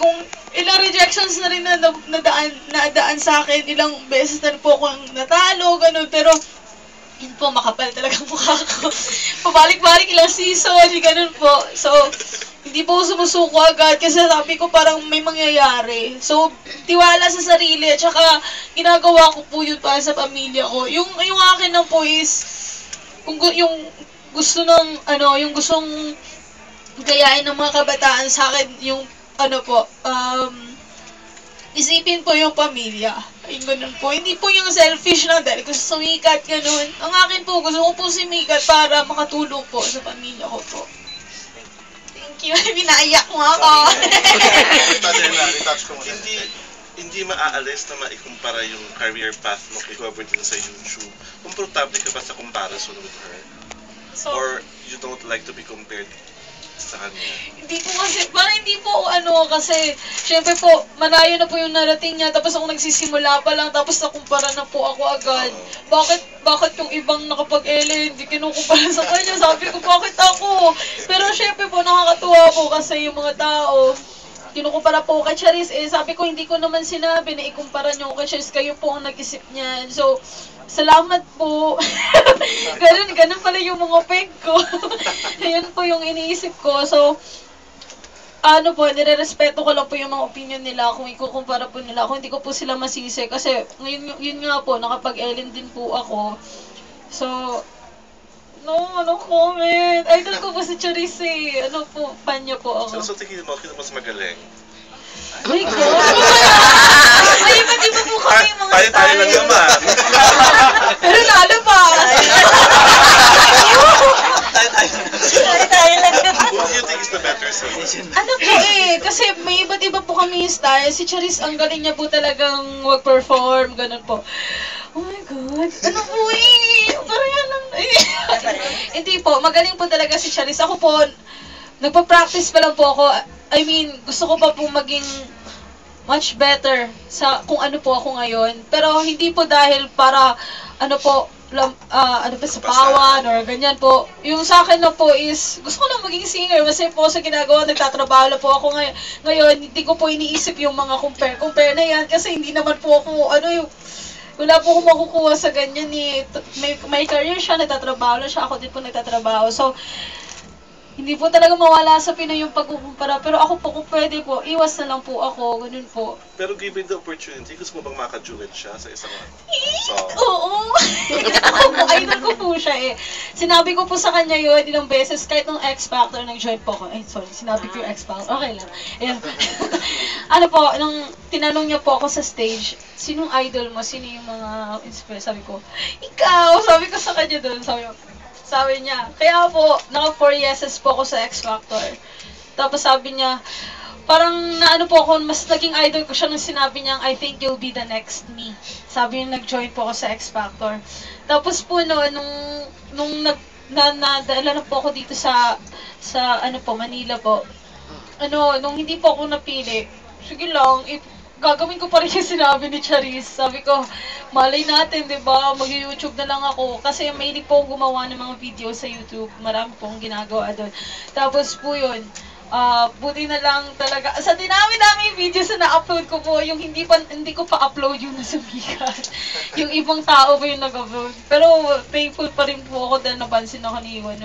kung ilang rejections na rin na nadaan sa akin, ilang beses na rin po akong natalo, ganun, pero yun po, makapal talaga mukha ko. Pabalik-balik ilang season, ganun po. So, hindi po ako sumusuko agad kasi sabi ko parang may mangyayari. So, tiwala sa sarili at saka ginagawa ko po yun para sa pamilya ko. Yung akin lang po is, kung yung gusto ng, yung gustong gayahin ng mga kabataan sa akin, yung, isipin po yung pamilya. Yung ganun po. Hindi po yung selfish lang dahil gusto sumikat, ganun. Ang akin po, gusto ko po sumikat para makatulong po sa pamilya ko po. Thank you. Binaiyak mo ako. Hindi maaalis na maikumpara yung career path mo kay whoever din sa YouTube. Komportable ka ba sa comparison with her? So, or you don't like to be compared sa kanya? Hindi po kasi, parang hindi po kasi, syempre po, malayo na po yung narating niya, tapos ako nagsisimula pa lang, tapos nakumpara na po ako agad. Bakit yung ibang nakapag-ele, hindi kinukumpara sa kanya? Sabi ko, bakit ako? Pero syempre po, nakakatuwa po kasi yung mga tao, kinukumpara po kay Charis, sabi ko, hindi ko naman sinabi na ikumpara niyo kay Charis, kayo po ang nag-isip niyan. So, salamat po. ganun pala yung mga peg ko. Yun po yung iniisip ko. So, nire-respeto ko lang po yung mga opinion nila kung ikukumpara po nila. Kung hindi ko po sila masisi. Kasi, yun nga po, nakapag-Ellen din po ako. So, no comment. Idol ko po si Charis fan niya po ako. So tingin mo, mas magaling? Ay, ko! Ay, ba't iba po kami yung mga style? Tayo lang naman. Pero lalabas! Tayo lang naman. Who do you think is the better singer? Kasi may iba't iba po kami yung style. Si Charis, ang galing niya po talagang mag-perform, ganun po. Oh my God! Parang yan lang. Hindi po, magaling po talaga si Charis. Ako po, nagpa-practice pa lang po ako. I mean, gusto ko pa po maging much better sa kung ano po ako ngayon. Pero hindi po dahil para, sa pawan or ganyan po. Yung sa akin na po is, gusto ko lang maging singer. Kasi po sa ginagawa, nagtatrabaho na po ako ngayon. Hindi ko po iniisip yung mga compare na yan. Kasi hindi naman po ako, wala po akong makukuha sa ganyan may career siya, nagtatrabaho na siya, ako din po nagtatrabaho. So, hindi po talaga mawala sa Pinoy yung pagkukumpara. Pero ako po, kung pwede po, iwas na lang po ako, ganun po. Pero given the opportunity, gusto mo bang maka-duet siya sa isang song? Oo! Idol ko po siya Sinabi ko po sa kanya yun, ilang beses, kahit nung X Factor, nag-join po ako. Sinabi ko yung X Factor. Okay lang. Ayan. Nung tinanong niya po ako sa stage, sinong idol mo? Sino yung mga inspiration? Sabi ko, ikaw! Sabi ko sa kanya doon, sabi niya, kaya po, naka 4 yeses po ako sa X Factor. Tapos sabi niya, parang po ako, mas naging idol ko siya nung sinabi niya, I think you'll be the next me. Sabi niya, nag-join po ako sa X Factor. Tapos po nung nadala na po ako dito sa Manila po, nung hindi po ako napili, sige lang, gagawin ko pa rin yung sinabi ni Charis. Sabi ko, malay natin, diba? Mag-YouTube na lang ako. Kasi may hindi po akong gumawa ng mga video sa YouTube. Marami pong ginagawa doon. Tapos po yun, buti na lang talaga. Sa dinami-dami videos na na-upload ko po, yung hindi ko pa upload yung nasa bigat. Yung ibang tao po yung nag-upload. Pero thankful pa rin po ako dahil napansin ako ni Iwan.